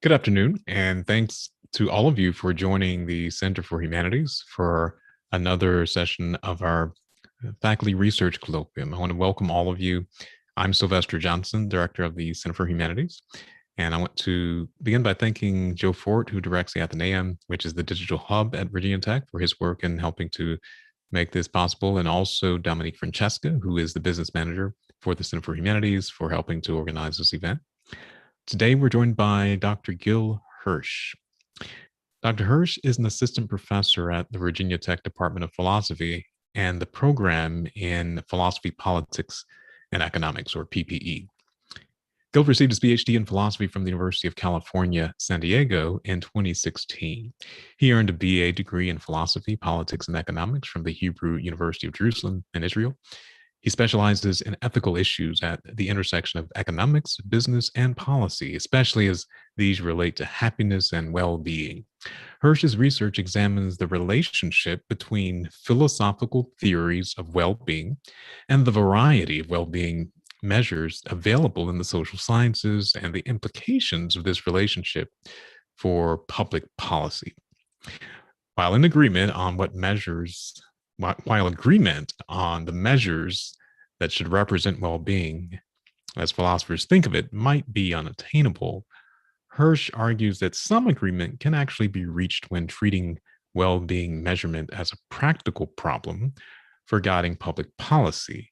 Good afternoon, and thanks to all of you for joining the Center for Humanities for another session of our Faculty Research Colloquium. I want to welcome all of you. I'm Sylvester Johnson, Director of the Center for Humanities, and I want to begin by thanking Joe Fort, who directs the Athenaeum, which is the digital hub at Virginia Tech, for his work in helping to make this possible, and also Dominique Francesca, who is the business manager for the Center for Humanities, for helping to organize this event. Today, we're joined by Dr. Gil Hersch. Dr. Hersch is an assistant professor at the Virginia Tech Department of Philosophy and the program in Philosophy, Politics, and Economics, or PPE. Gil received his PhD in philosophy from the University of California, San Diego in 2016. He earned a BA degree in philosophy, politics, and economics from the Hebrew University of Jerusalem in Israel. He specializes in ethical issues at the intersection of economics, business, and policy, especially as these relate to happiness and well-being. Hersch's research examines the relationship between philosophical theories of well-being and the variety of well-being measures available in the social sciences and the implications of this relationship for public policy. While agreement on the measures that should represent well-being, as philosophers think of it, might be unattainable, Hersch argues that some agreement can actually be reached when treating well-being measurement as a practical problem for guiding public policy.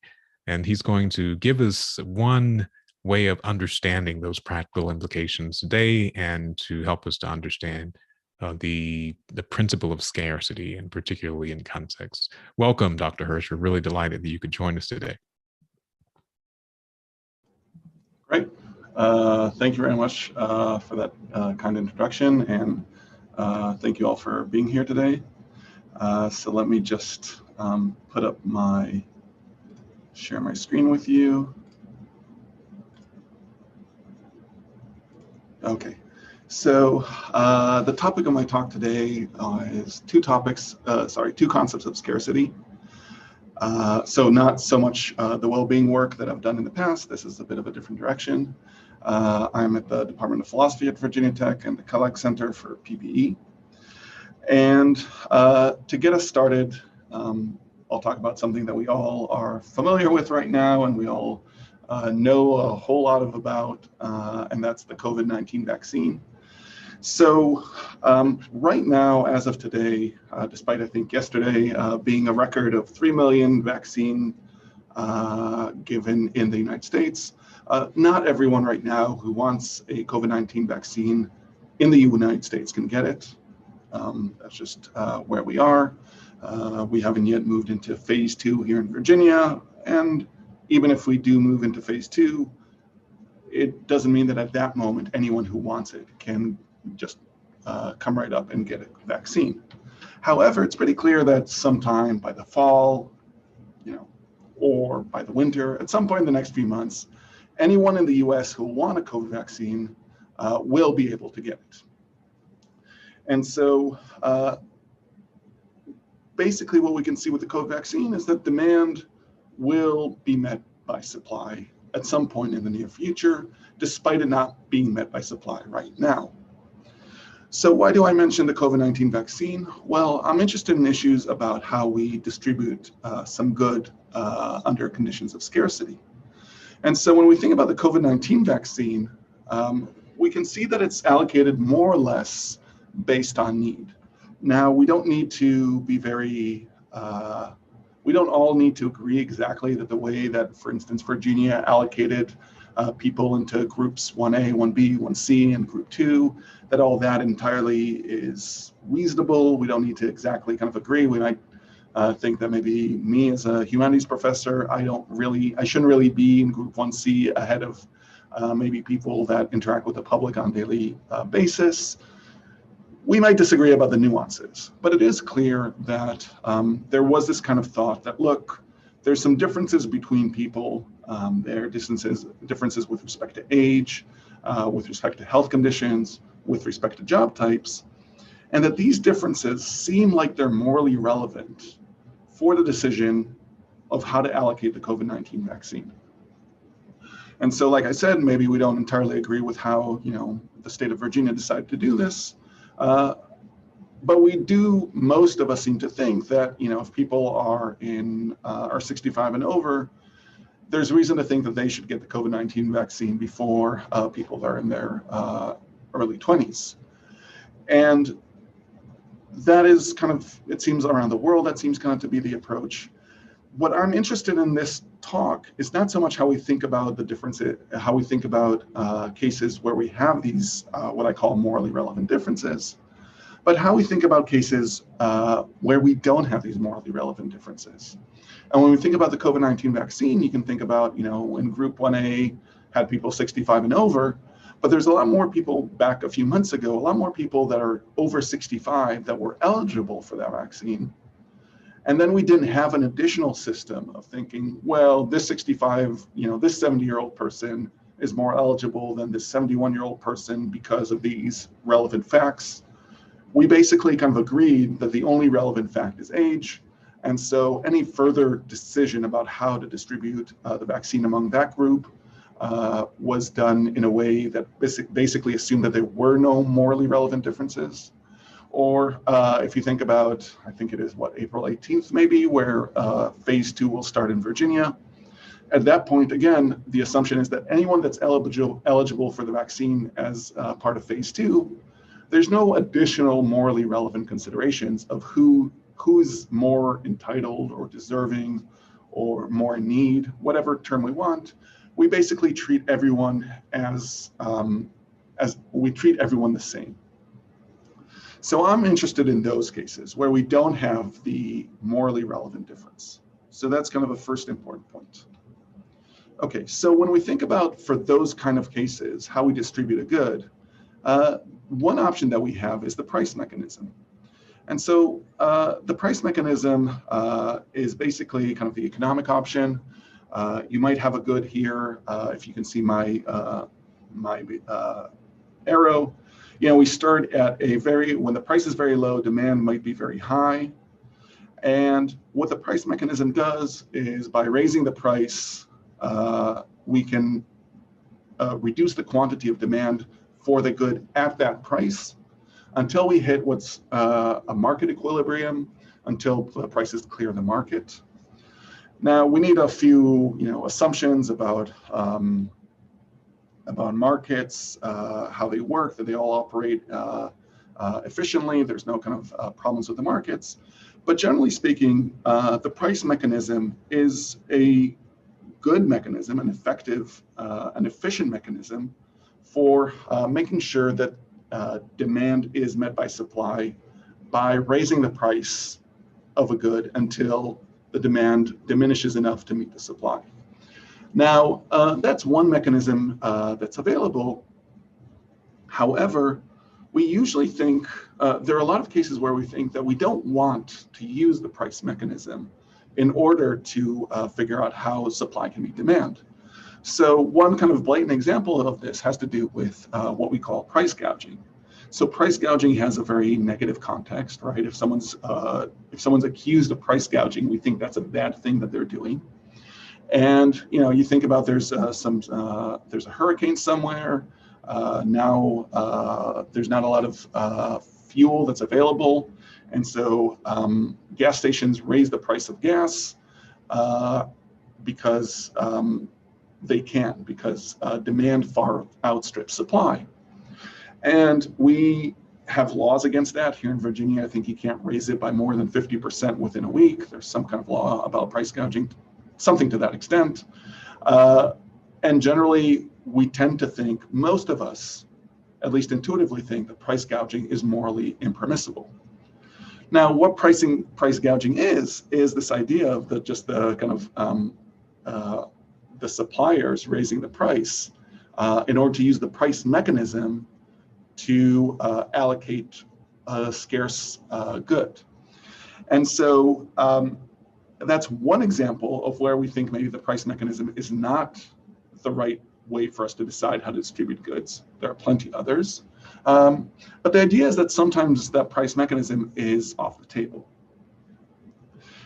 And he's going to give us one way of understanding those practical implications today, and to help us to understand the principle of scarcity, and particularly in context. Welcome, Dr. Hersch. We're really delighted that you could join us today. Great. Thank you very much for that kind introduction, and thank you all for being here today. So let me just share my screen with you. Okay. So the topic of my talk today is two concepts of scarcity. So not so much the well-being work that I've done in the past. This is a bit of a different direction. I'm at the Department of Philosophy at Virginia Tech and the Kellogg Center for PPE. And to get us started, I'll talk about something that we all are familiar with right now, and we all know a whole lot about, and that's the COVID-19 vaccine. So right now, as of today, despite I think yesterday being a record of 3 million vaccine given in the United States, not everyone right now who wants a COVID-19 vaccine in the United States can get it. That's just where we are. We haven't yet moved into phase 2 here in Virginia, and even if we do move into phase 2, it doesn't mean that at that moment anyone who wants it can just come right up and get a vaccine. However, it's pretty clear that sometime by the fall, or by the winter, at some point in the next few months, anyone in the US who want a COVID vaccine will be able to get it. And so basically what we can see with the COVID vaccine is that demand will be met by supply at some point in the near future, despite it not being met by supply right now. So why do I mention the COVID-19 vaccine? Well, I'm interested in issues about how we distribute some good under conditions of scarcity. And so when we think about the COVID-19 vaccine, we can see that it's allocated more or less based on need. Now, we don't need to be we don't all need to agree exactly that the way that, for instance, Virginia allocated people into groups 1A, 1B, 1C, and group 2, that all that entirely is reasonable. We don't need to exactly kind of agree. We might think that maybe me as a humanities professor, I shouldn't really be in group 1C ahead of maybe people that interact with the public on a daily basis. We might disagree about the nuances, but it is clear that there was this kind of thought that, look, there's some differences between people. There are differences with respect to age, with respect to health conditions, with respect to job types, and that these differences seem like they're morally relevant for the decision of how to allocate the COVID-19 vaccine. And so, like I said, maybe we don't entirely agree with how, the state of Virginia decided to do this. But we do, most of us seem to think that, if people are 65 and over, there's reason to think that they should get the COVID-19 vaccine before people that are in their early 20s. And that is kind of, it seems around the world, that seems kind of to be the approach. What I'm interested in this talk is not so much how we think about the differences, how we think about cases where we have these, what I call morally relevant differences, but how we think about cases where we don't have these morally relevant differences. And when we think about the COVID-19 vaccine, you can think about, in group 1A had people 65 and over, but there's a lot more people back a few months ago, a lot more people that are over 65 that were eligible for that vaccine. And then we didn't have an additional system of thinking, well, this 65, this 70-year-old person is more eligible than this 71-year-old person because of these relevant facts. We basically kind of agreed that the only relevant fact is age. And so any further decision about how to distribute the vaccine among that group was done in a way that basically assumed that there were no morally relevant differences. Or if you think about, I think it is April 18th maybe, where phase 2 will start in Virginia. At that point, again, the assumption is that anyone that's eligible for the vaccine as part of phase 2, there's no additional morally relevant considerations of who's more entitled or deserving or more in need, whatever term we want. We basically treat everyone as we treat everyone the same. So I'm interested in those cases where we don't have the morally relevant difference. So that's kind of a first important point. Okay, so when we think about, for those kind of cases, how we distribute a good, one option that we have is the price mechanism. And so the price mechanism is basically kind of the economic option. You might have a good here, if you can see my arrow. We start at when the price is very low, demand might be very high. And what the price mechanism does is, by raising the price, we can reduce the quantity of demand for the good at that price until we hit what's a market equilibrium, until the prices clear the market. Now, we need a few assumptions about markets, how they work, that they all operate efficiently. There's no kind of problems with the markets. But generally speaking, the price mechanism is a good mechanism, an effective, an efficient mechanism for making sure that demand is met by supply by raising the price of a good until the demand diminishes enough to meet the supply. Now, that's one mechanism that's available. However, we usually think, there are a lot of cases where we think that we don't want to use the price mechanism in order to figure out how supply can meet demand. So one kind of blatant example of this has to do with what we call price gouging. So price gouging has a very negative context, right? If someone's accused of price gouging, we think that's a bad thing that they're doing. And you think about there's a hurricane somewhere. Now there's not a lot of fuel that's available, and so gas stations raise the price of gas because they can, because demand far outstrips supply. And we have laws against that here in Virginia. I think you can't raise it by more than 50% within a week. There's some kind of law about price gouging, something to that extent. And generally, we tend to think, most of us, at least intuitively think, that price gouging is morally impermissible. Now, what price gouging is this idea of the kind of the suppliers raising the price in order to use the price mechanism to allocate a scarce good. And so that's one example of where we think maybe the price mechanism is not the right way for us to decide how to distribute goods. There are plenty others. But the idea is that sometimes that price mechanism is off the table.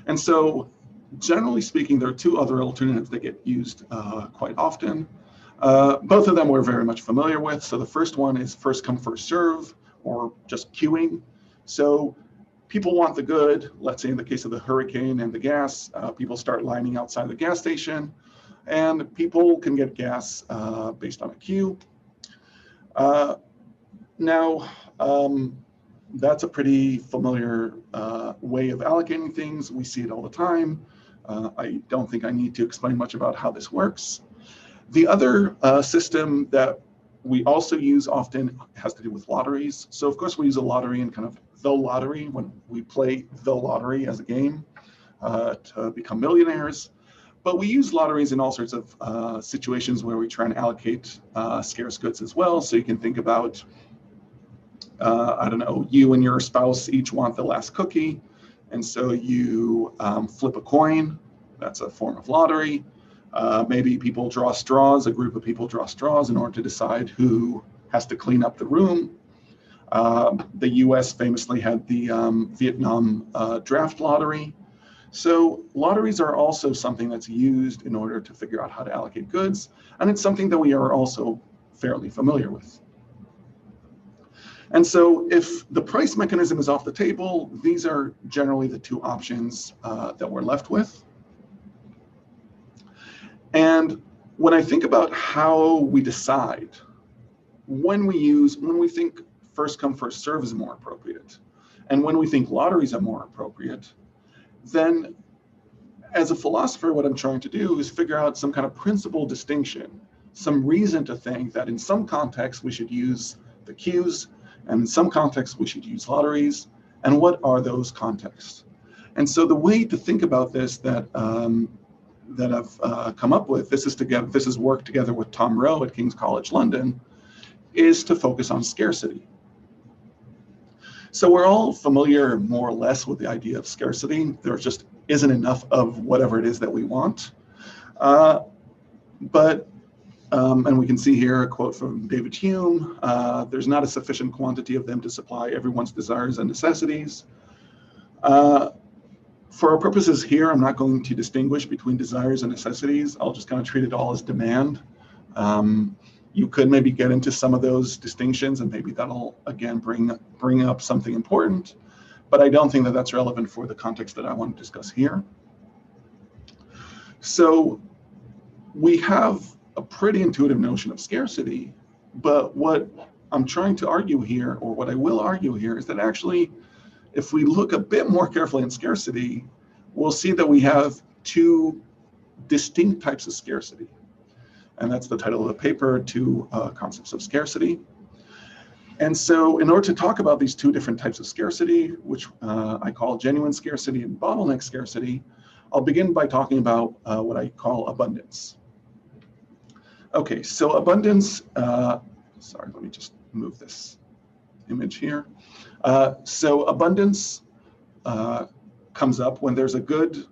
And so generally speaking, there are two other alternatives that get used quite often. Both of them we're very much familiar with. So the first one is first come, first serve, or just queuing. So people want the good. Let's say in the case of the hurricane and the gas, people start lining outside the gas station, and people can get gas based on a queue. Now, that's a pretty familiar way of allocating things. We see it all the time. I don't think I need to explain much about how this works. The other system that we also use often has to do with lotteries. So of course we use a lottery in kind of the lottery when we play the lottery as a game to become millionaires. But we use lotteries in all sorts of situations where we try and allocate scarce goods as well. So you can think about, I don't know, you and your spouse each want the last cookie. And so you flip a coin. That's a form of lottery. Maybe people draw straws, a group of people draw straws in order to decide who has to clean up the room. The US famously had the Vietnam draft lottery. So lotteries are also something that's used in order to figure out how to allocate goods, and it's something that we are also fairly familiar with. And so if the price mechanism is off the table, these are generally the two options that we're left with. And when I think about how we decide, when we think first come, first serve is more appropriate, and when we think lotteries are more appropriate, then as a philosopher, what I'm trying to do is figure out some kind of principal distinction, some reason to think that in some contexts we should use the queues, and in some contexts we should use lotteries, and what are those contexts? And so the way to think about this that I've come up with, this is work together with Tom Rowe at King's College London, is to focus on scarcity. So we're all familiar more or less with the idea of scarcity. There just isn't enough of whatever it is that we want. And we can see here a quote from David Hume, there's not a sufficient quantity of them to supply everyone's desires and necessities. For our purposes here, I'm not going to distinguish between desires and necessities. I'll just kind of treat it all as demand. You could maybe get into some of those distinctions, and maybe that'll, again, bring up something important. But I don't think that that's relevant for the context that I want to discuss here. So we have a pretty intuitive notion of scarcity, but what I'm trying to argue here, or what I will argue here, is that actually, if we look a bit more carefully in scarcity, we'll see that we have two distinct types of scarcity. And that's the title of the paper, Two Concepts of Scarcity. And so in order to talk about these two different types of scarcity, which I call genuine scarcity and bottleneck scarcity, I'll begin by talking about what I call abundance. Okay, so abundance, sorry, let me just move this image here. So abundance comes up when there's a good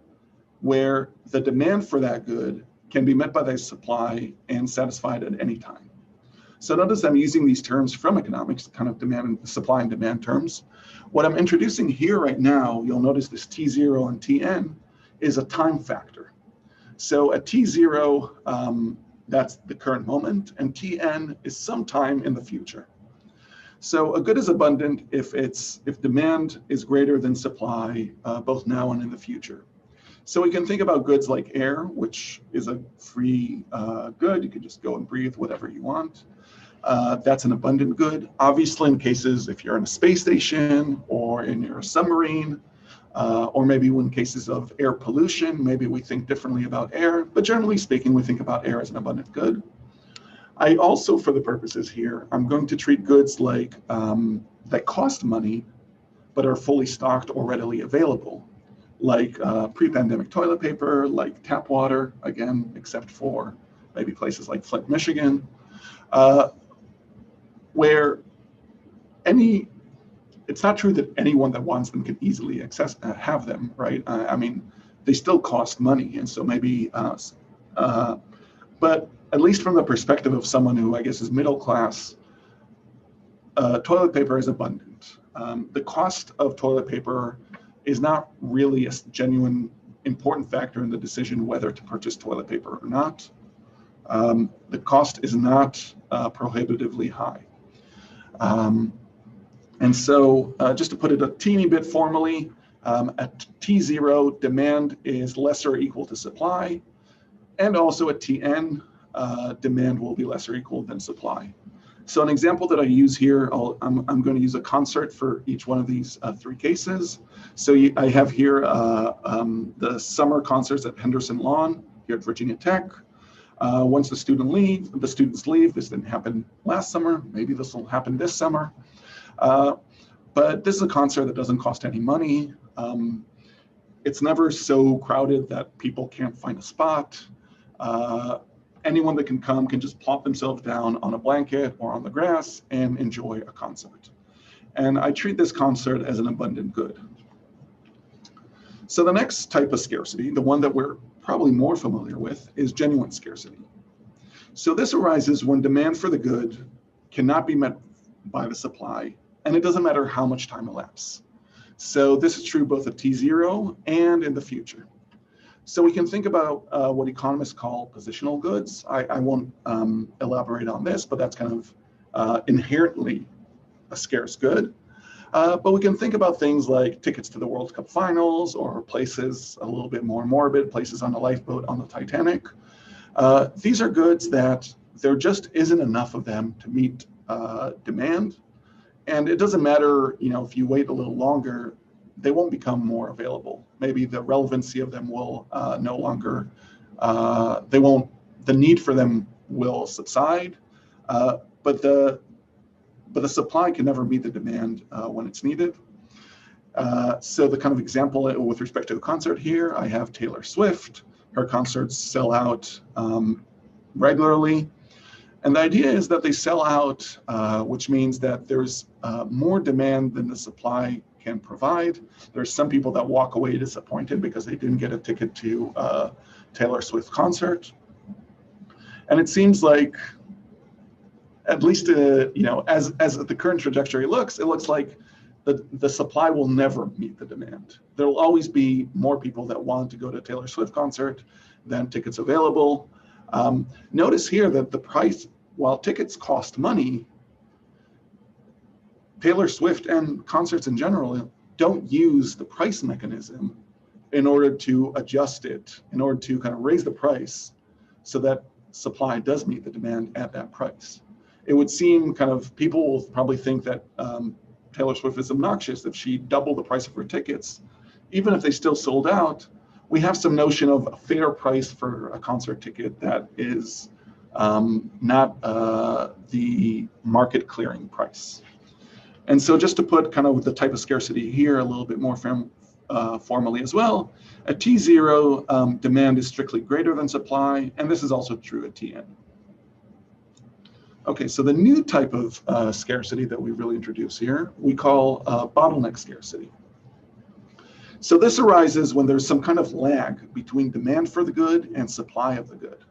where the demand for that good can be met by the supply and satisfied at any time. So notice I'm using these terms from economics, kind of supply and demand terms. What I'm introducing here right now, you'll notice this T0 and Tn is a time factor. So at T0, that's the current moment, and Tn is sometime in the future. So a good is abundant if demand is greater than supply, both now and in the future. So we can think about goods like air, which is a free good. You can just go and breathe whatever you want. That's an abundant good. Obviously, in cases if you're in a space station or in your submarine, or maybe in cases of air pollution, maybe we think differently about air. But generally speaking, we think about air as an abundant good. I also, for the purposes here, I'm going to treat goods like that cost money, but are fully stocked or readily available, like pre-pandemic toilet paper, like tap water, again, except for maybe places like Flint, Michigan, where it's not true that anyone that wants them can easily have them, right? I mean, they still cost money, and so maybe, but at least from the perspective of someone who I guess is middle class, toilet paper is abundant. The cost of toilet paper is not really a genuine important factor in the decision whether to purchase toilet paper or not. The cost is not prohibitively high. And so just to put it a teeny bit formally, at T0, demand is lesser or equal to supply. And also at Tn, demand will be lesser or equal than supply. So an example that I use here, I'm going to use a concert for each one of these three cases. So I have here the summer concerts at Henderson Lawn here at Virginia Tech. Once the students leave, this didn't happen last summer, maybe this will happen this summer. But this is a concert that doesn't cost any money. It's never so crowded that people can't find a spot. Anyone that can come can just plop themselves down on a blanket or on the grass and enjoy a concert. And I treat this concert as an abundant good. So the next type of scarcity, the one that we're probably more familiar with, is genuine scarcity. So this arises when demand for the good cannot be met by the supply, and it doesn't matter how much time elapses. So this is true both at T0 and in the future. So we can think about what economists call positional goods. I won't elaborate on this, but that's kind of inherently a scarce good. But we can think about things like tickets to the World Cup finals, or places a little bit more morbid, places on a lifeboat on the Titanic. These are goods that there just isn't enough of them to meet demand. And it doesn't matter, if you wait a little longer, they won't become more available. Maybe the relevancy of them will no longer, the need for them will subside, but the supply can never meet the demand when it's needed. So the kind of example with respect to a concert here, I have Taylor Swift. Her concerts sell out regularly. And the idea is that they sell out, which means that there's more demand than the supply can provide. There's some people that walk away disappointed because they didn't get a ticket to a Taylor Swift concert. And it seems like, at least as the current trajectory looks, it looks like the supply will never meet the demand. There will always be more people that want to go to a Taylor Swift concert than tickets available. Notice here that the price, while tickets cost money, Taylor Swift and concerts in general don't use the price mechanism in order to adjust it, in order to kind of raise the price so that supply does meet the demand at that price. It would seem people will probably think that Taylor Swift is obnoxious if she doubled the price of her tickets. Even if they still sold out, we have some notion of a fair price for a concert ticket that is not the market clearing price. And so just to put kind of the type of scarcity here a little bit more formally as well, at T0, demand is strictly greater than supply, and this is also true at Tn. Okay, so the new type of scarcity that we really introduce here, we call bottleneck scarcity. So this arises when there's some kind of lag between demand for the good and supply of the good.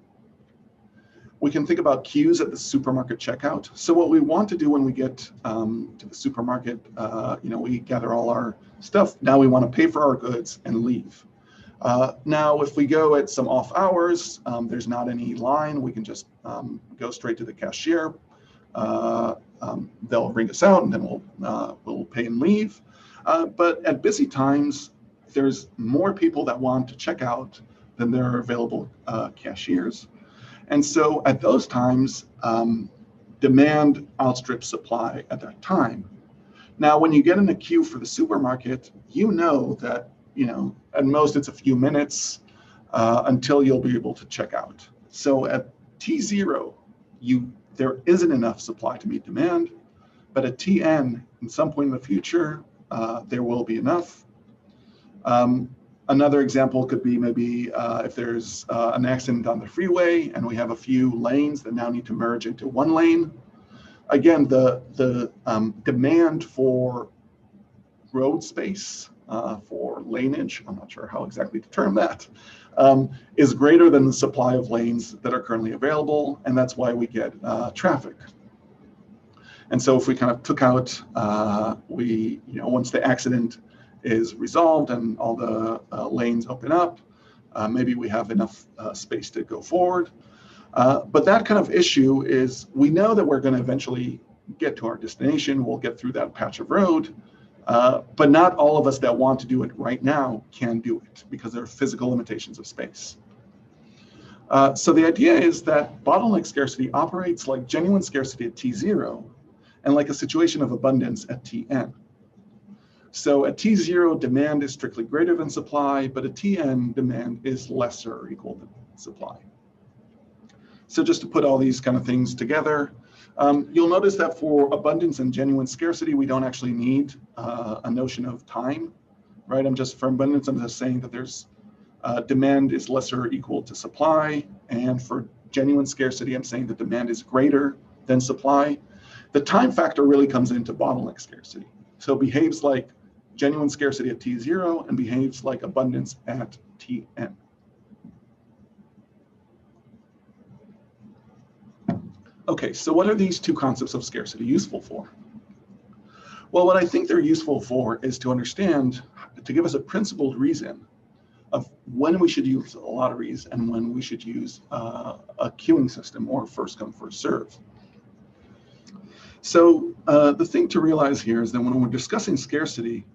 We can think about queues at the supermarket checkout. So what we want to do when we get to the supermarket, we gather all our stuff. Now we want to pay for our goods and leave. Now, if we go at some off hours, there's not any line. We can just go straight to the cashier. They'll ring us out, and then we'll pay and leave. But at busy times, there's more people that want to check out than there are available cashiers. And so at those times, demand outstrips supply at that time. Now, when you get in a queue for the supermarket, you know that, at most it's a few minutes until you'll be able to check out. So at T0, there isn't enough supply to meet demand, but at Tn, in some point in the future, there will be enough. Another example could be maybe if there's an accident on the freeway and we have a few lanes that now need to merge into one lane. Again, the demand for road space, for laneage, I'm not sure how exactly to term that, is greater than the supply of lanes that are currently available, and that's why we get traffic. And so if we kind of took out, once the accident is resolved and all the lanes open up, maybe we have enough space to go forward. But that kind of issue is, we know that we're going to eventually get to our destination, we'll get through that patch of road, but not all of us that want to do it right now can do it because there are physical limitations of space. So the idea is that bottleneck scarcity operates like genuine scarcity at T0 and like a situation of abundance at Tn. So at T0, demand is strictly greater than supply, but at Tn, demand is lesser or equal to supply. So just to put all these kind of things together, you'll notice that for abundance and genuine scarcity, we don't actually need a notion of time, right? For abundance, I'm just saying that there's demand is lesser or equal to supply. And for genuine scarcity, I'm saying that demand is greater than supply. The time factor really comes into bottleneck scarcity. So it behaves like genuine scarcity at T0 and behaves like abundance at Tn. Okay, so what are these two concepts of scarcity useful for? Well, what I think they're useful for is to understand, to give us a principled reason of when we should use lotteries and when we should use a queuing system or first come, first serve. So the thing to realize here is that when we're discussing scarcity,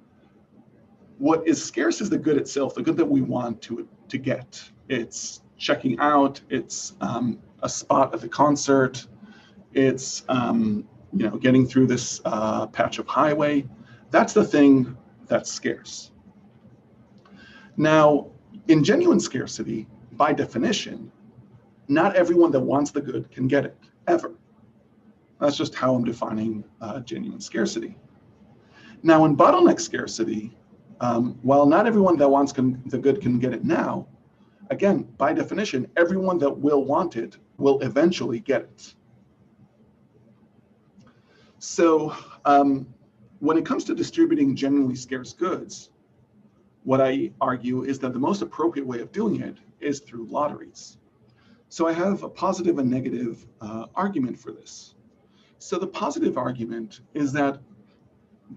what is scarce is the good itself, the good that we want to get. It's checking out, it's a spot at the concert, it's getting through this patch of highway. That's the thing that's scarce. Now, in genuine scarcity, by definition, not everyone that wants the good can get it, ever. That's just how I'm defining genuine scarcity. Now, in bottleneck scarcity, while not everyone that wants the good can get it now, again, by definition, everyone that will want it will eventually get it. So when it comes to distributing genuinely scarce goods, what I argue is that the most appropriate way of doing it is through lotteries. So I have a positive and negative argument for this. So the positive argument is that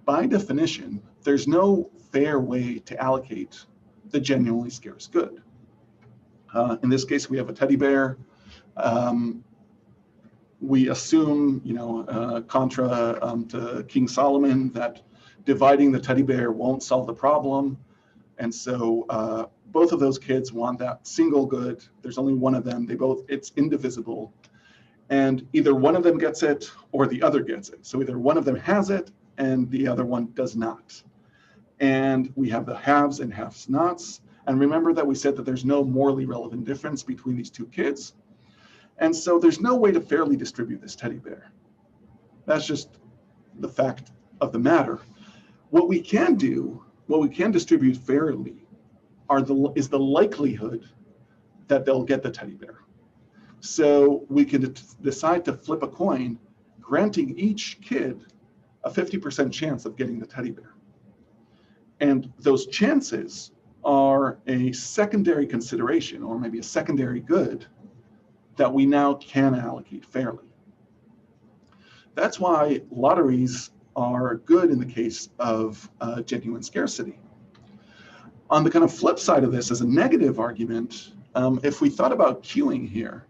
by definition, there's no fair way to allocate the genuinely scarce good. In this case, we have a teddy bear. We assume, contra to King Solomon, that dividing the teddy bear won't solve the problem. And so both of those kids want that single good. There's only one of them. It's indivisible. And either one of them gets it or the other gets it. So either one of them has it and the other one does not. And we have the haves and have-nots. And remember that we said that there's no morally relevant difference between these two kids. And so there's no way to fairly distribute this teddy bear. That's just the fact of the matter. What we can do, what we can distribute fairly is the likelihood that they'll get the teddy bear. So we can decide to flip a coin, granting each kid a 50% chance of getting the teddy bear. And those chances are a secondary consideration, or maybe a secondary good, that we now can allocate fairly. That's why lotteries are good in the case of genuine scarcity. On the kind of flip side of this, as a negative argument, if we thought about queuing here,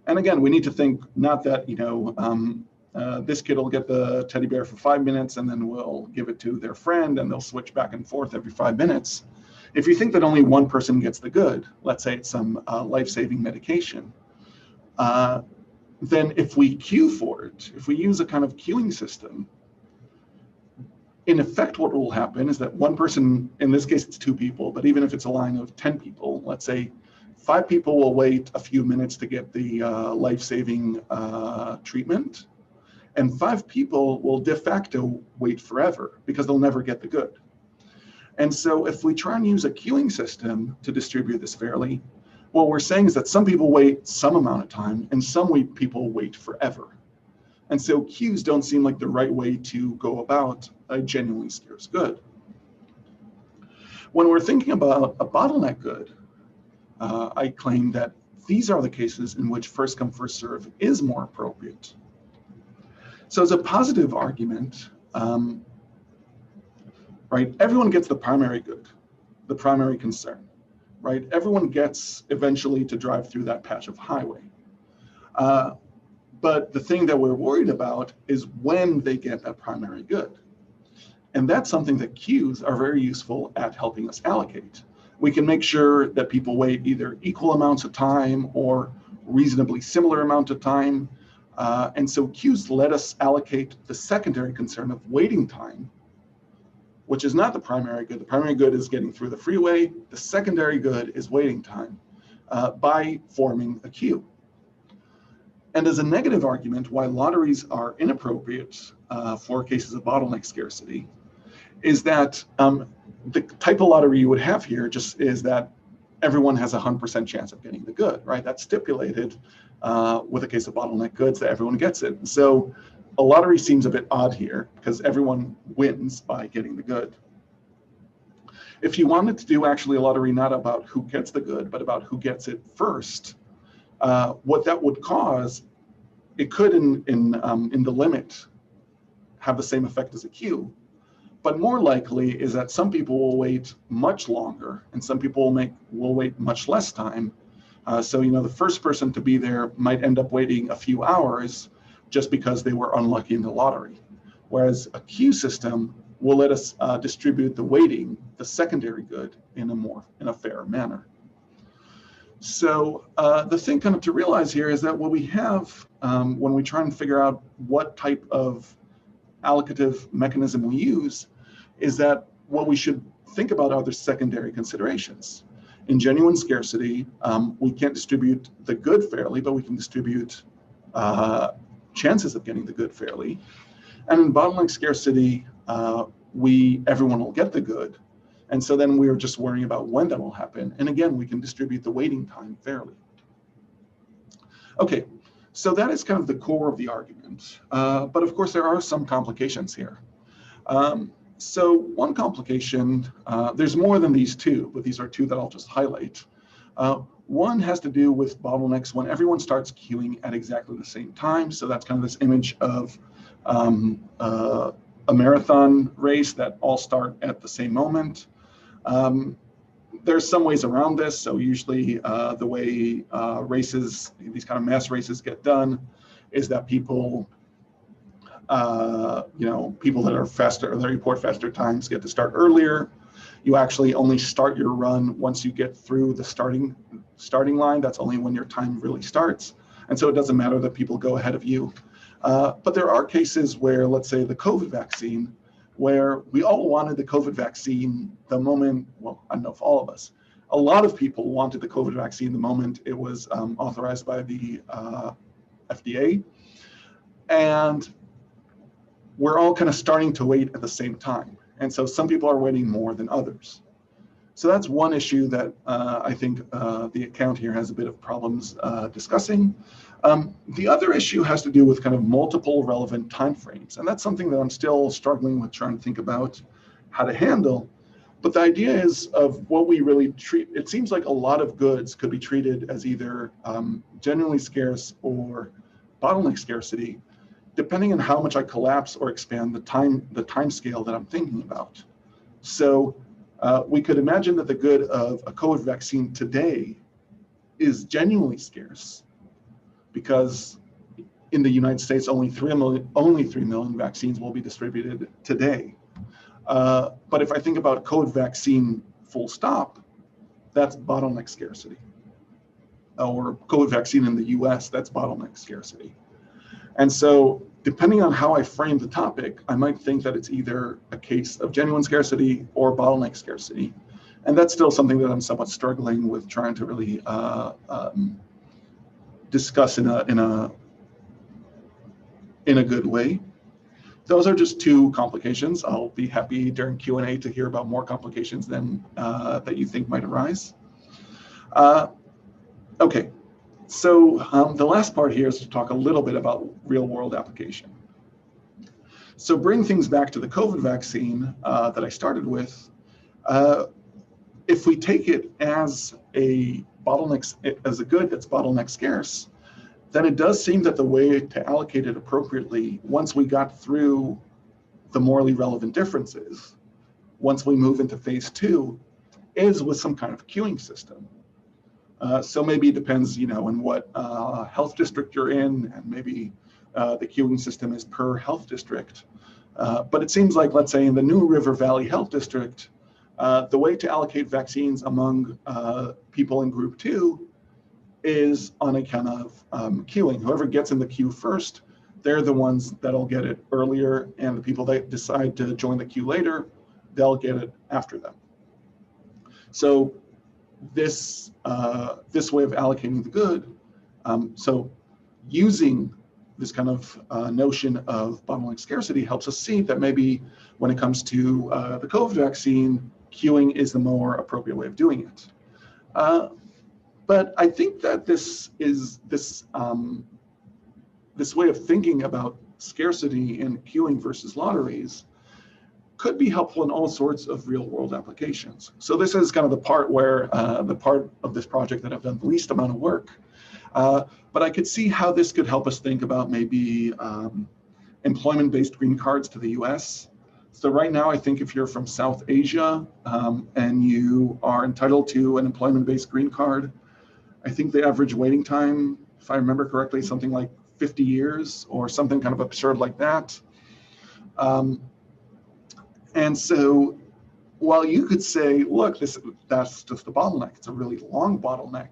and again, we need to think not that, this kid will get the teddy bear for 5 minutes and then we'll give it to their friend and they'll switch back and forth every 5 minutes. If you think that only one person gets the good, let's say it's some life-saving medication, then if we queue for it, if we use a kind of queuing system, in effect, what will happen is that one person, in this case, it's 2 people, but even if it's a line of 10 people, let's say 5 people will wait a few minutes to get the life-saving treatment, and 5 people will de facto wait forever because they'll never get the good. And so if we try and use a queuing system to distribute this fairly, what we're saying is that some people wait some amount of time and some people wait forever. And so queues don't seem like the right way to go about a genuinely scarce good. When we're thinking about a bottleneck good, I claim that these are the cases in which first come, first serve is more appropriate. So as a positive argument, right, everyone gets the primary good, the primary concern, right? Everyone gets eventually to drive through that patch of highway. But the thing that we're worried about is when they get that primary good. And that's something that queues are very useful at helping us allocate. We can make sure that people wait either equal amounts of time or reasonably similar amount of time. And so queues let us allocate the secondary concern of waiting time, which is not the primary good. The primary good is getting through the freeway. The secondary good is waiting time by forming a queue. And as a negative argument, why lotteries are inappropriate for cases of bottleneck scarcity is that the type of lottery you would have here just is that everyone has a 100% chance of getting the good, right? That's stipulated with a case of bottleneck goods that everyone gets it. So a lottery seems a bit odd here because everyone wins by getting the good. If you wanted to do actually a lottery not about who gets the good, but about who gets it first, what that would cause, it could in the limit have the same effect as a queue, but more likely is that some people will wait much longer and some people will wait much less time. So the first person to be there might end up waiting a few hours just because they were unlucky in the lottery. Whereas a queue system will let us distribute the weighting, the secondary good, in a fairer manner. So the thing kind of to realize here is that what we have when we try and figure out what type of allocative mechanism we use is that what we should think about are the secondary considerations. In genuine scarcity, we can't distribute the good fairly, but we can distribute chances of getting the good fairly. And in bottleneck scarcity, everyone will get the good. And so then we're just worrying about when that will happen. And again, we can distribute the waiting time fairly. Okay, so that is kind of the core of the argument. But of course, there are some complications here. So one complication, there's more than these two, but these are two that I'll just highlight. One has to do with bottlenecks when everyone starts queuing at exactly the same time. So that's kind of this image of a marathon race that all start at the same moment. There's some ways around this. So usually the way races, these kind of mass races get done is that people that are faster, or that report faster times get to start earlier. You actually only start your run once you get through the starting line. That's only when your time really starts. And so it doesn't matter that people go ahead of you. But there are cases where, let's say the COVID vaccine, where we all wanted the COVID vaccine the moment, well, I don't know if all of us, a lot of people wanted the COVID vaccine the moment it was authorized by the FDA. And we're all kind of starting to wait at the same time. And so some people are waiting more than others. So that's one issue that I think the account here has a bit of problems discussing. The other issue has to do with kind of multiple relevant timeframes. And that's something that I'm still struggling with trying to think about how to handle. But the idea is of what we really treat. It seems like a lot of goods could be treated as either genuinely scarce or bottleneck scarcity, depending on how much I collapse or expand the time scale that I'm thinking about. So we could imagine that the good of a COVID vaccine today is genuinely scarce because in the United States, only 3 million vaccines will be distributed today. But if I think about COVID vaccine full stop, that's bottleneck scarcity. Or COVID vaccine in the US, that's bottleneck scarcity. And so depending on how I frame the topic, I might think that it's either a case of genuine scarcity or bottleneck scarcity. And that's still something that I'm somewhat struggling with trying to really discuss in a good way. Those are just two complications. I'll be happy during Q&A to hear about more complications than that you think might arise. Okay. So the last part here is to talk a little bit about real world application. So bring things back to the COVID vaccine that I started with. If we take it as a good that's bottleneck scarce, then it does seem that the way to allocate it appropriately, once we got through the morally relevant differences, once we move into phase 2, is with some kind of queuing system. So maybe it depends, in what health district you're in, and maybe the queuing system is per health district. But it seems like, let's say in the New River Valley Health District, the way to allocate vaccines among people in group 2 is on account of queuing. Whoever gets in the queue first, they're the ones that'll get it earlier, and the people that decide to join the queue later, they'll get it after them. So this way of allocating the good, so using this kind of notion of bottleneck scarcity helps us see that maybe when it comes to the COVID vaccine, queuing is the more appropriate way of doing it. But I think that this way of thinking about scarcity and queuing versus lotteries could be helpful in all sorts of real world applications. So this is kind of the part where the part of this project that I've done the least amount of work. But I could see how this could help us think about maybe employment-based green cards to the US. So right now, I think if you're from South Asia and you are entitled to an employment-based green card, I think the average waiting time, if I remember correctly, something like 50 years or something kind of absurd like that. And so while you could say, look, that's just a bottleneck, it's a really long bottleneck,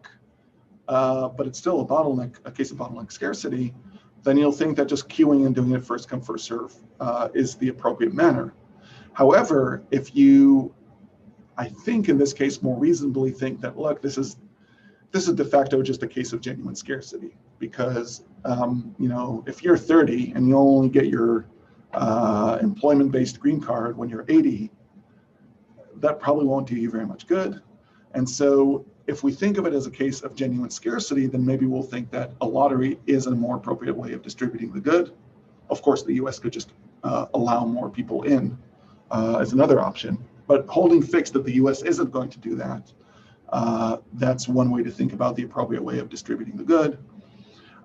but it's still a bottleneck, a case of bottleneck scarcity, then you'll think that just queuing and doing it first come, first serve is the appropriate manner. However, if you, I think in this case, more reasonably think that, look, this is de facto just a case of genuine scarcity, because if you're 30 and you only get your employment-based green card when you're 80, that probably won't do you very much good. And so if we think of it as a case of genuine scarcity, then maybe we'll think that a lottery is a more appropriate way of distributing the good. Of course, the US could just allow more people in as another option, but holding fixed that the US isn't going to do that, that's one way to think about the appropriate way of distributing the good.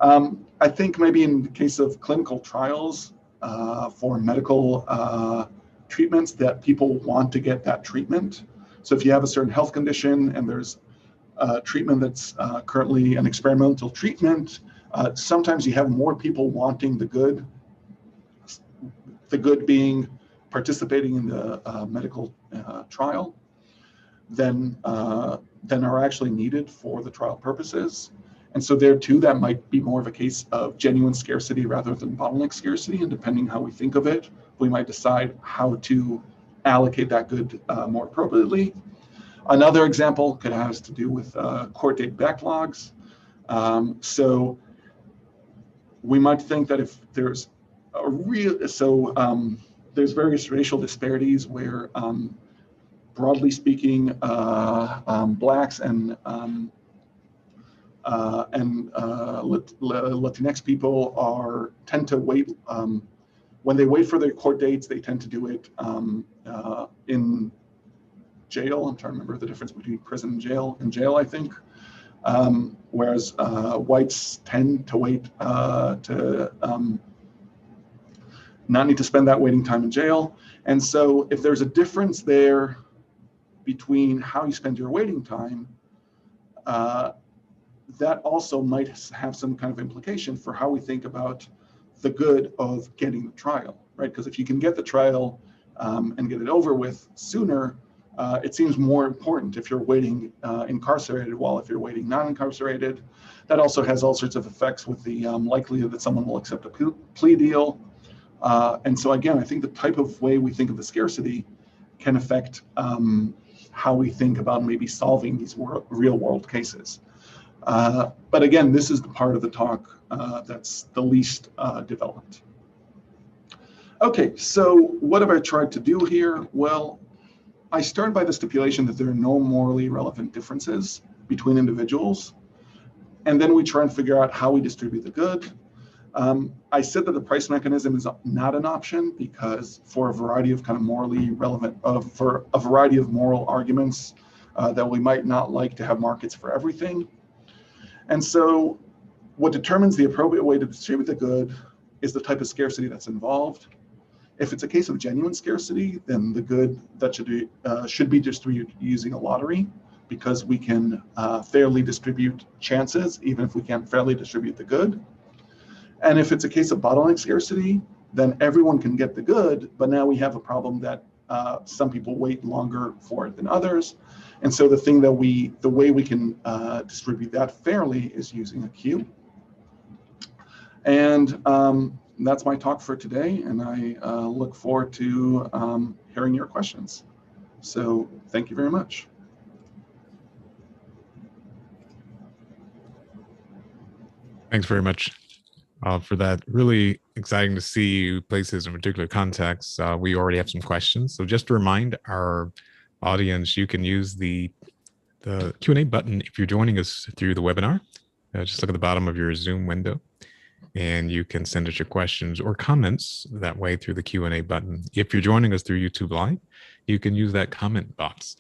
I think maybe in the case of clinical trials for medical treatments, that people want to get that treatment. So if you have a certain health condition and there's treatment that's currently an experimental treatment, sometimes you have more people wanting the good being participating in the medical trial than are actually needed for the trial purposes. And so there too, that might be more of a case of genuine scarcity rather than bottleneck scarcity. And depending how we think of it, we might decide how to allocate that good more appropriately. Another example could have to do with court date backlogs. So we might think that if there's there's various racial disparities where, broadly speaking, Blacks and Latinx people tend to wait. When they wait for their court dates, they tend to do it in jail. I'm trying to remember the difference between prison and jail. In jail, I think. Whereas whites tend to wait to not need to spend that waiting time in jail. And so if there's a difference there between how you spend your waiting time, that also might have some kind of implication for how we think about the good of getting the trial, right? Because if you can get the trial and get it over with sooner, it seems more important if you're waiting incarcerated, while if you're waiting non-incarcerated, that also has all sorts of effects with the likelihood that someone will accept a plea deal. And so again, I think the type of way we think of the scarcity can affect how we think about maybe solving these real world cases. But again, this is the part of the talk that's the least developed. Okay, so what have I tried to do here? Well, I start by the stipulation that there are no morally relevant differences between individuals. And then we try and figure out how we distribute the good. I said that the price mechanism is not an option because for a variety of kind of morally relevant, for a variety of moral arguments that we might not like to have markets for everything. And so what determines the appropriate way to distribute the good is the type of scarcity that's involved. If it's a case of genuine scarcity, then the good that should be distributed using a lottery. because we can fairly distribute chances, even if we can't fairly distribute the good. And if it's a case of bottleneck scarcity, then everyone can get the good, but now we have a problem that some people wait longer for it than others. And so the way we can distribute that fairly is using a queue. And that's my talk for today, and I look forward to hearing your questions. So thank you very much. Thanks very much for that. Really exciting to see you place this in particular context. We already have some questions. So just to remind our audience, you can use the Q&A button if you're joining us through the webinar. Just look at the bottom of your Zoom window, and you can send us your questions or comments that way through the Q&A button. If you're joining us through YouTube Live, you can use that comment box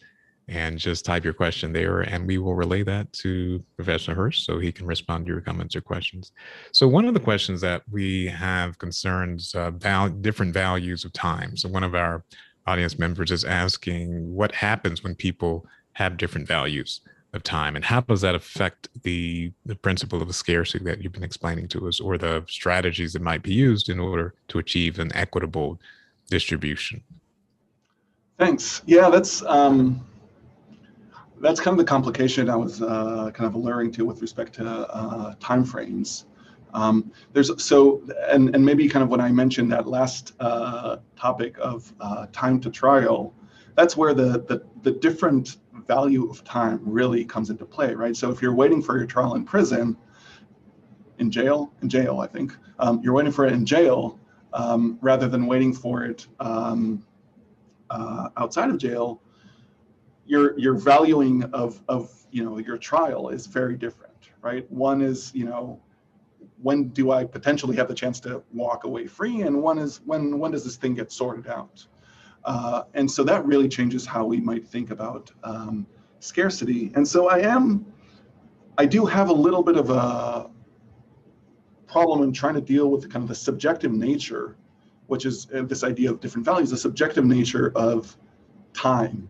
and just type your question there, and we will relay that to Professor Hersch so he can respond to your comments or questions. So one of the questions that we have concerns about different values of time. So one of our audience members is asking what happens when people have different values of time, and how does that affect the principle of the scarcity that you've been explaining to us, or the strategies that might be used in order to achieve an equitable distribution? Thanks. Yeah, that's kind of the complication I was kind of alluring to with respect to timeframes. And maybe kind of when I mentioned that last topic of time to trial, that's where the different value of time really comes into play, right? So if you're waiting for your trial in prison, in jail, I think, you're waiting for it in jail rather than waiting for it outside of jail, your valuing of your trial is very different, right? One is, when do I potentially have the chance to walk away free, and one is when does this thing get sorted out? And so that really changes how we might think about scarcity. And so I do have a little bit of a problem in trying to deal with kind of the subjective nature, which is this idea of different values, the subjective nature of time.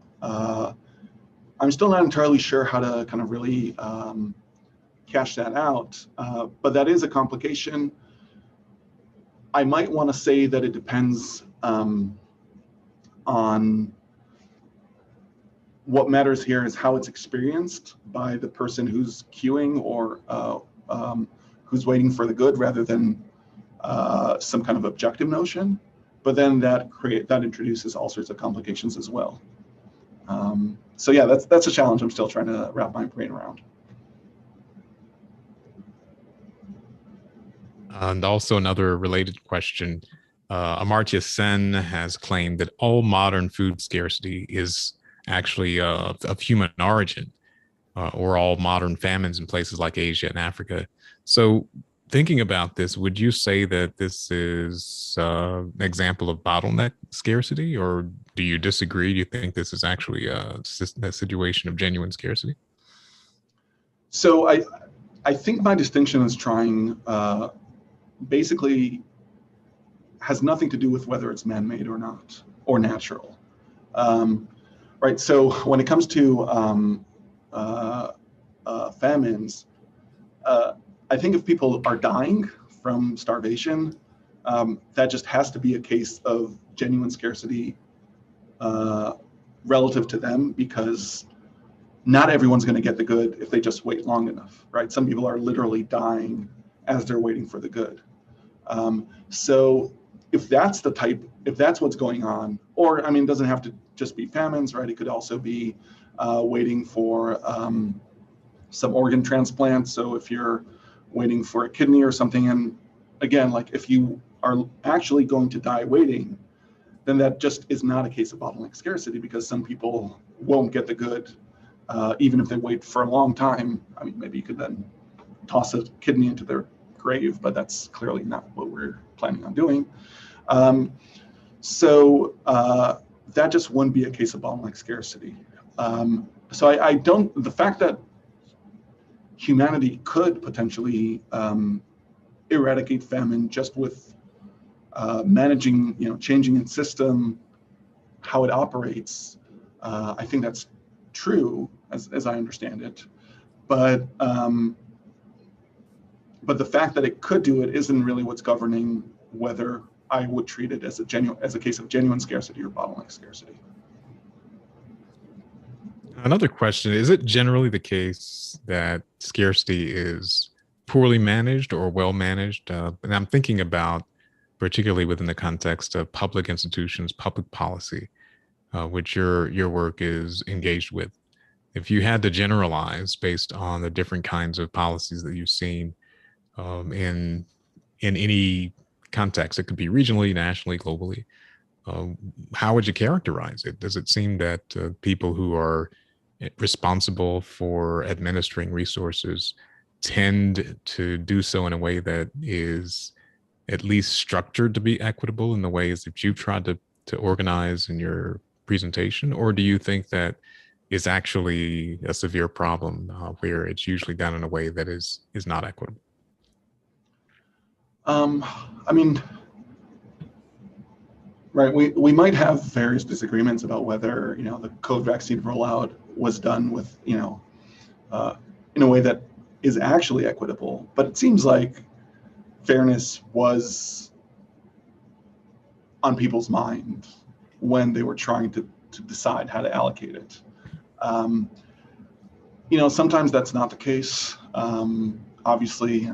I'm still not entirely sure how to kind of really cash that out, but that is a complication. I might want to say that it depends on what matters here is how it's experienced by the person who's queuing or who's waiting for the good, rather than some kind of objective notion. But then that introduces all sorts of complications as well. So yeah, that's a challenge I'm still trying to wrap my brain around. And also another related question, Amartya Sen has claimed that all modern food scarcity is actually of human origin, or all modern famines in places like Asia and Africa. So thinking about this, would you say that this is an example of bottleneck scarcity, or do you disagree? Do you think this is actually a situation of genuine scarcity? So I think my distinction is trying basically has nothing to do with whether it's man-made or not, or natural. Right, so when it comes to famines, I think if people are dying from starvation, that just has to be a case of genuine scarcity relative to them, because not everyone's going to get the good if they just wait long enough, right? Some people are literally dying as they're waiting for the good. So if that's what's going on, or I mean, it doesn't have to just be famines, right? It could also be waiting for some organ transplant. So if you're waiting for a kidney or something, and again, like if you are actually going to die waiting, then that just is not a case of bottleneck scarcity, because some people won't get the good, even if they wait for a long time. I mean, maybe you could then toss a kidney into their grave, but that's clearly not what we're planning on doing. So that just wouldn't be a case of bottleneck scarcity. So I don't, the fact that humanity could potentially eradicate famine just with managing, changing its system, how it operates, I think that's true as I understand it, but the fact that it could do it isn't really what's governing whether I would treat it as a case of genuine scarcity or bottleneck scarcity. Another question, is it generally the case that scarcity is poorly managed or well managed? And I'm thinking about particularly within the context of public institutions, public policy, which your work is engaged with. If you had to generalize based on the different kinds of policies that you've seen in any context, it could be regionally, nationally, globally. How would you characterize it? Does it seem that people who are responsible for administering resources tend to do so in a way that is at least structured to be equitable in the ways that you've tried to organize in your presentation? Or do you think that is actually a severe problem where it's usually done in a way that is not equitable? I mean, right, we might have various disagreements about whether, the COVID vaccine rollout was done with, in a way that is actually equitable, but it seems like fairness was on people's mind when they were trying to decide how to allocate it. Sometimes that's not the case. Obviously,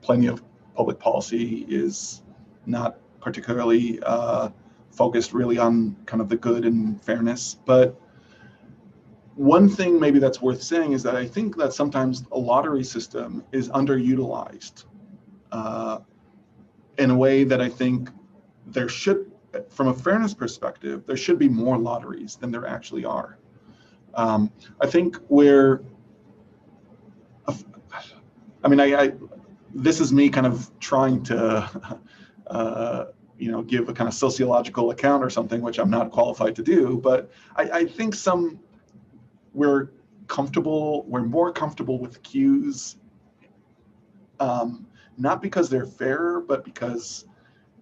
plenty of public policy is not particularly focused really on kind of the good and fairness. But one thing maybe that's worth saying is that I think that sometimes a lottery system is underutilized in a way that I think there should, from a fairness perspective, there should be more lotteries than there actually are. I think this is me kind of trying to, give a kind of sociological account or something, which I'm not qualified to do. But I think we're more comfortable with queues, not because they're fair, but because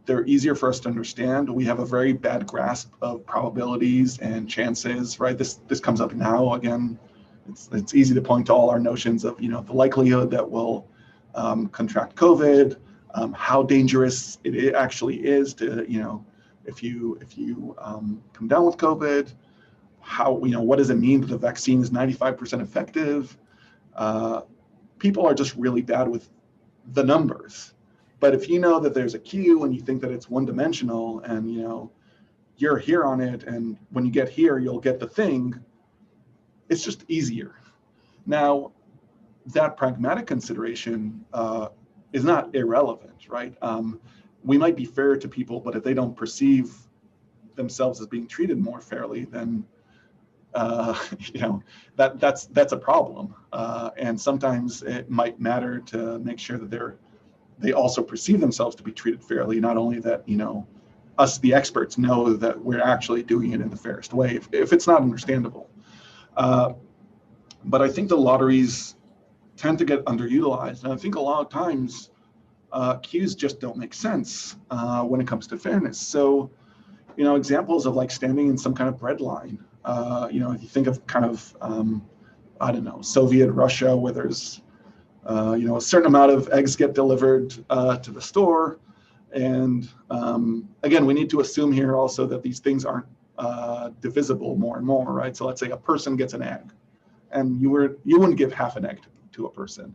they're easier for us to understand. We have a very bad grasp of probabilities and chances, right? This comes up now again. It's easy to point to all our notions of, the likelihood that we'll contract COVID, how dangerous it actually is to, if you come down with COVID, how, what does it mean that the vaccine is 95% effective? People are just really bad with the numbers. But if you know that there's a queue and you think that it's one-dimensional and, you're here on it, and when you get here, you'll get the thing, it's just easier. Now, that pragmatic consideration is not irrelevant, right? We might be fair to people, but if they don't perceive themselves as being treated more fairly, then that's a problem. And sometimes it might matter to make sure that they also perceive themselves to be treated fairly, not only that, us, the experts, know that we're actually doing it in the fairest way, if it's not understandable. But I think the lotteries tend to get underutilized. And I think a lot of times queues just don't make sense when it comes to fairness. So, examples of like standing in some kind of bread line, if you think of kind of, Soviet Russia, where there's, a certain amount of eggs get delivered to the store. And again, we need to assume here also that these things aren't divisible more and more, right? So let's say a person gets an egg, and you wouldn't give half an egg to a person.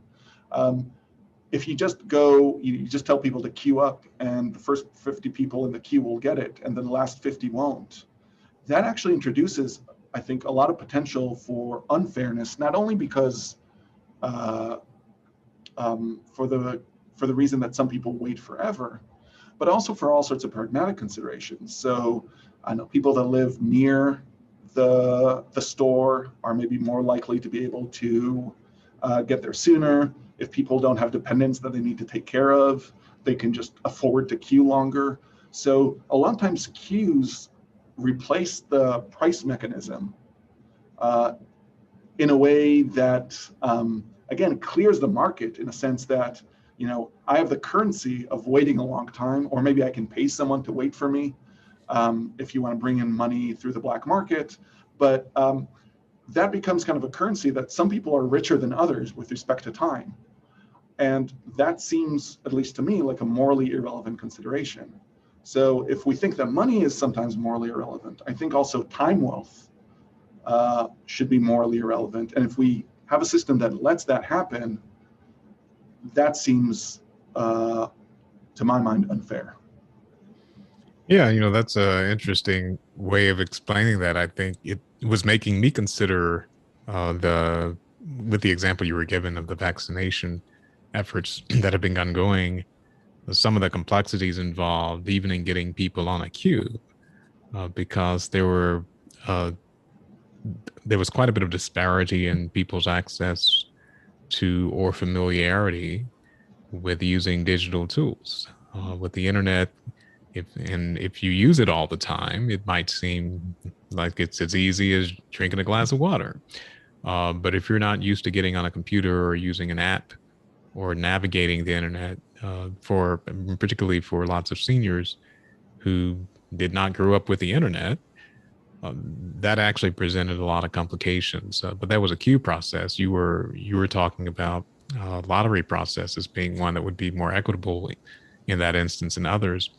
If you just you just tell people to queue up, and the first 50 people in the queue will get it, and then the last 50 won't. That actually introduces, I think, a lot of potential for unfairness, not only because for the reason that some people wait forever, but also for all sorts of pragmatic considerations. So I know people that live near the store are maybe more likely to be able to get there sooner. If people don't have dependents that they need to take care of, they can just afford to queue longer. So a lot of times queues replace the price mechanism in a way that, again, clears the market in a sense that, I have the currency of waiting a long time, or maybe I can pay someone to wait for me if you want to bring in money through the black market. But that becomes kind of a currency that some people are richer than others with respect to time. And that seems, at least to me, like a morally irrelevant consideration. So if we think that money is sometimes morally irrelevant, I think also time wealth should be morally irrelevant. And if we have a system that lets that happen, that seems, to my mind, unfair. Yeah, that's an interesting way of explaining that. I think it was making me consider with the example you were given of the vaccination efforts that have been ongoing, some of the complexities involved, even in getting people on a queue, because there was quite a bit of disparity in people's access to or familiarity with using digital tools. With the internet, if you use it all the time, it might seem like it's as easy as drinking a glass of water. But if you're not used to getting on a computer or using an app or navigating the internet, particularly for lots of seniors who did not grow up with the internet, that actually presented a lot of complications. But that was a queue process. You were talking about lottery processes being one that would be more equitable in that instance than others.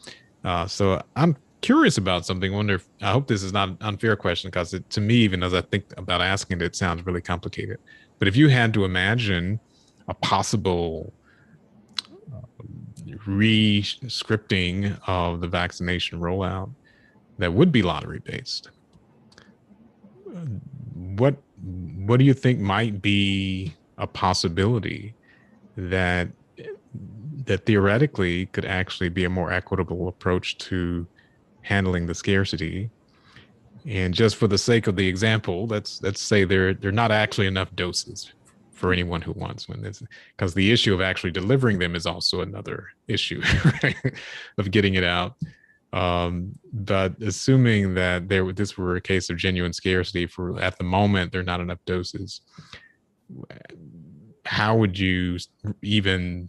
So I'm curious about something. I hope this is not an unfair question, because to me, even as I think about asking it, it sounds really complicated. But if you had to imagine a possible re-scripting of the vaccination rollout that would be lottery based, what do you think might be a possibility that theoretically could actually be a more equitable approach to handling the scarcity? And just for the sake of the example, let's say there are not actually enough doses for anyone who wants one, because the issue of actually delivering them is also another issue, right? Of getting it out. But assuming that this were a case of genuine scarcity, for at the moment there are not enough doses, how would you even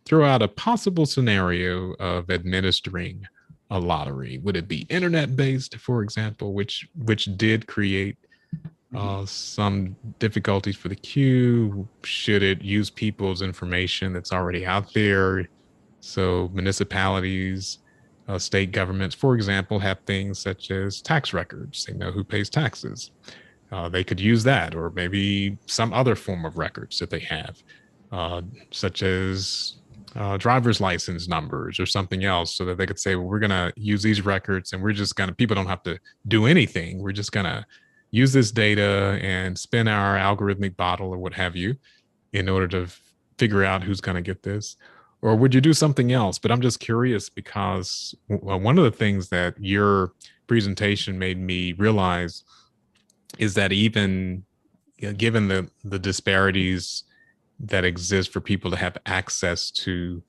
throw out a possible scenario of administering a lottery? Would it be internet based, for example, which did create some difficulties for the queue? Should it use people's information that's already out there? So municipalities, state governments, for example, have things such as tax records. They know who pays taxes. They could use that, or maybe some other form of records that they have, such as driver's license numbers or something else, so that they could say, well, we're going to use these records, and people don't have to do anything. We're just going to use this data and spin our algorithmic bottle or what have you in order to figure out who's going to get this. Or would you do something else? But I'm just curious, because one of the things that your presentation made me realize is that even given the disparities that exist for people to have access to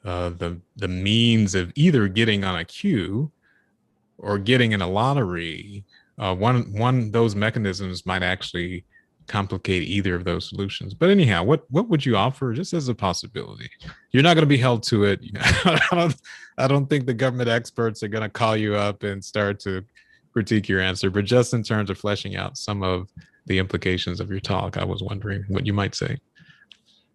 the means of either getting on a queue or getting in a lottery, those mechanisms might actually complicate either of those solutions. But anyhow, what would you offer just as a possibility? You're not going to be held to it. I don't think the government experts are going to call you up and start to critique your answer, but just in terms of fleshing out some of the implications of your talk, I was wondering what you might say.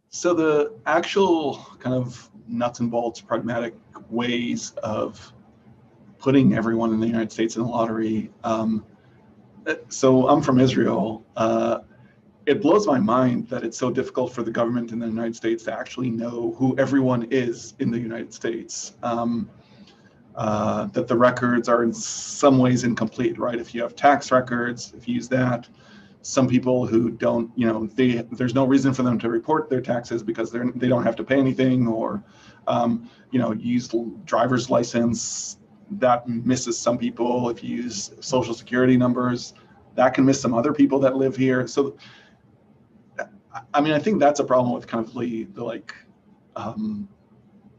So the actual kind of nuts and bolts pragmatic ways of putting everyone in the United States in the lottery. So I'm from Israel. It blows my mind that it's so difficult for the government in the United States to actually know who everyone is in the United States. That the records are in some ways incomplete, right? If you have tax records, if you use that, some people who don't, there's no reason for them to report their taxes because they don't have to pay anything, or, use driver's license, that misses some people. If you use social security numbers, that can miss some other people that live here. So, I think that's a problem with kind of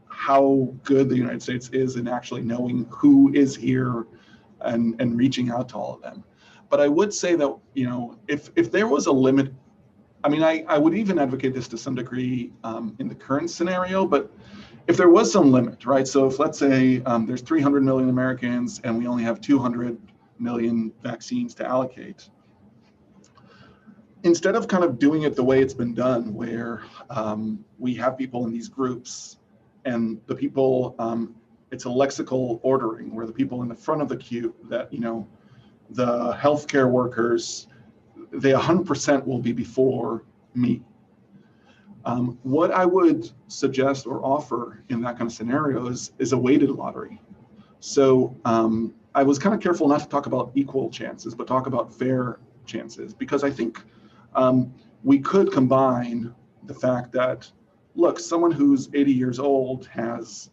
how good the United States is in actually knowing who is here and reaching out to all of them. But I would say that, if there was a limit, I would even advocate this to some degree in the current scenario, but if there was some limit, right? So if, let's say there's 300 million Americans and we only have 200 million vaccines to allocate, instead of kind of doing it the way it's been done, where we have people in these groups and the people, it's a lexical ordering where the people in the front of the queue that, the healthcare workers, they 100% will be before me. What I would suggest or offer in that kind of scenario is a weighted lottery. So I was kind of careful not to talk about equal chances, but talk about fair chances, because I think we could combine the fact that, look, someone who's 80 years old has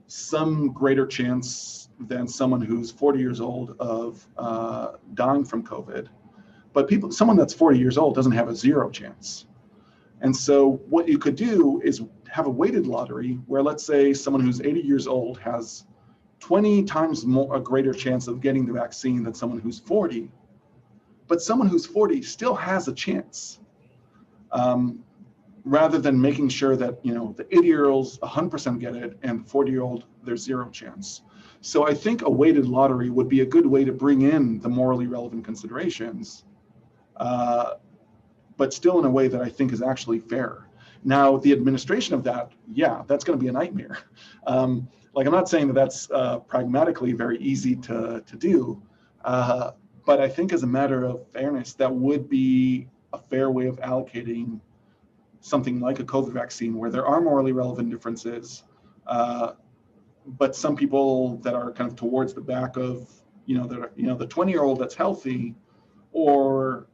some greater chance than someone who's 40 years old of dying from COVID. But someone that's 40 years old doesn't have a zero chance. And so what you could do is have a weighted lottery where, let's say, someone who's 80 years old has 20 times more a greater chance of getting the vaccine than someone who's 40. But someone who's 40 still has a chance, rather than making sure that, the 80-year-olds 100% get it and the 40-year-old, there's zero chance. So I think a weighted lottery would be a good way to bring in the morally relevant considerations, but still in a way that I think is actually fair. Now, the administration of that, that's going to be a nightmare. I'm not saying that that's pragmatically very easy to do, but I think as a matter of fairness, that would be a fair way of allocating something like a COVID vaccine where there are morally relevant differences, but some people that are kind of towards the back of, the 20-year-old that's healthy, or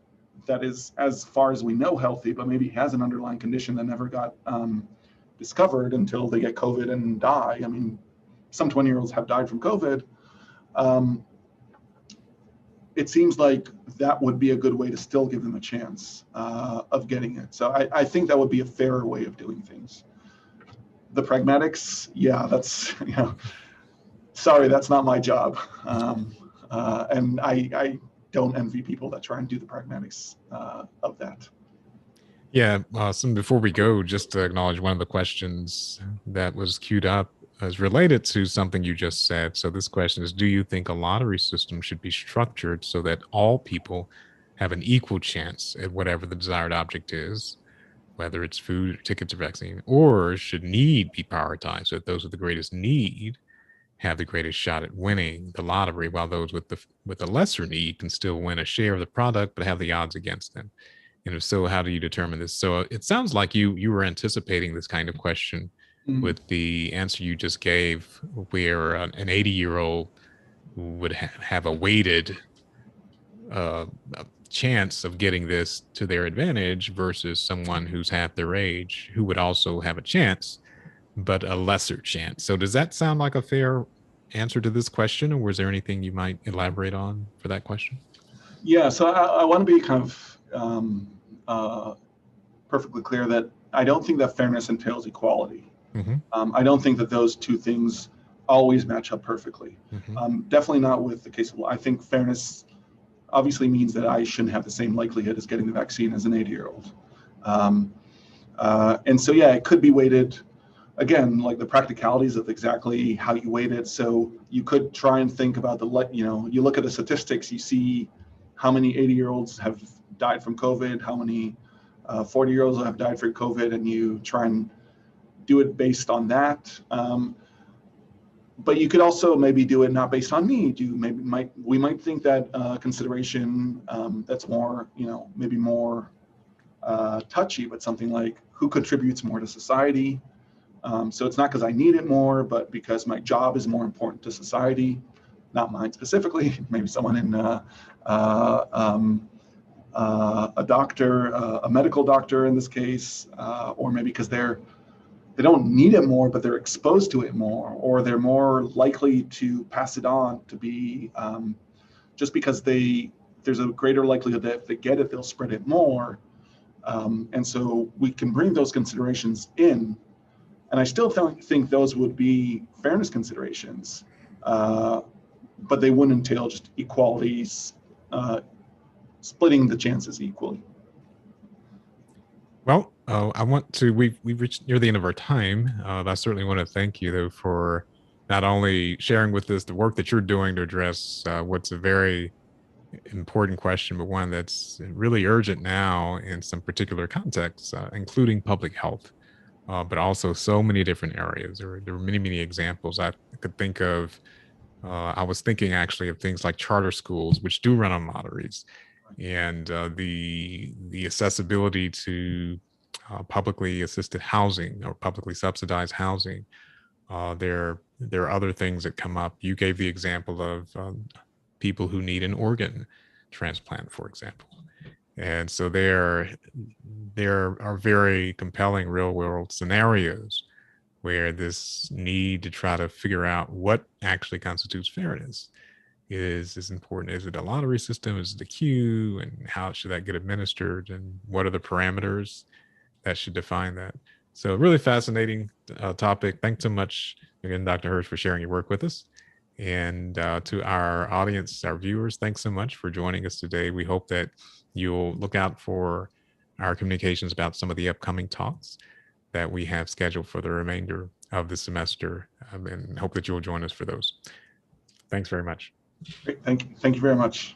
that is, as far as we know, healthy, but maybe has an underlying condition that never got discovered until they get COVID and die. I mean, some 20-year-olds have died from COVID. It seems like that would be a good way to still give them a chance of getting it. So I think that would be a fairer way of doing things. The pragmatics, that's, sorry, that's not my job. And I don't envy people that try and do the pragmatics of that. Yeah, awesome. Before we go, just to acknowledge one of the questions that was queued up is related to something you just said. So this question is, do you think a lottery system should be structured so that all people have an equal chance at whatever the desired object is, whether it's food, tickets, or vaccine, or should need be prioritized so that those with the greatest need have the greatest shot at winning the lottery, while those with the lesser need can still win a share of the product but have the odds against them? And if so, how do you determine this? So it sounds like you were anticipating this kind of question with the answer you just gave, where an 80-year-old would have a weighted chance of getting this to their advantage versus someone who's half their age who would also have a chance, but a lesser chance. So does that sound like a fair answer to this question, or was there anything you might elaborate on for that question? Yeah, so I want to be kind of perfectly clear that I don't think that fairness entails equality. I don't think that those two things always match up perfectly. Definitely not with the case of, I think fairness obviously means that I shouldn't have the same likelihood as getting the vaccine as an 80-year-old. And so, it could be weighted, again, like the practicalities of exactly how you weight it. So you could try and think about you look at the statistics, you see how many 80-year-olds have died from COVID, how many 40-year-olds have died from COVID, and you try and do it based on that. But you could also maybe do it not based on need. We might think that consideration that's more, maybe more touchy, but something like who contributes more to society. So it's not because I need it more, but because my job is more important to society, not mine specifically. Maybe someone in a doctor, a medical doctor in this case, or maybe because they don't need it more, but they're exposed to it more, or they're more likely to pass it on to be, just because there's a greater likelihood that if they get it, they'll spread it more. And so we can bring those considerations in. And I still think those would be fairness considerations, but they wouldn't entail just equalities, splitting the chances equally. Well, we've reached near the end of our time. I certainly want to thank you, though, for not only sharing with us the work that you're doing to address what's a very important question, but one that's really urgent now in some particular contexts, including public health, but also so many different areas. There are many, many examples I could think of. I was thinking actually of things like charter schools, which do run on lotteries, and the accessibility to publicly assisted housing or publicly subsidized housing. There are other things that come up. You gave the example of people who need an organ transplant, for example. And so there are very compelling real world scenarios where this need to try to figure out what actually constitutes fairness is important. Is it a lottery system? Is it a queue? And how should that get administered? And what are the parameters that should define that? So really fascinating topic. Thanks so much again, Dr. Hersch, for sharing your work with us. And to our audience, our viewers, thanks so much for joining us today. We hope that you'll look out for our communications about some of the upcoming talks that we have scheduled for the remainder of the semester, and hope that you'll join us for those. Thanks very much. Great. Thank you. Thank you very much.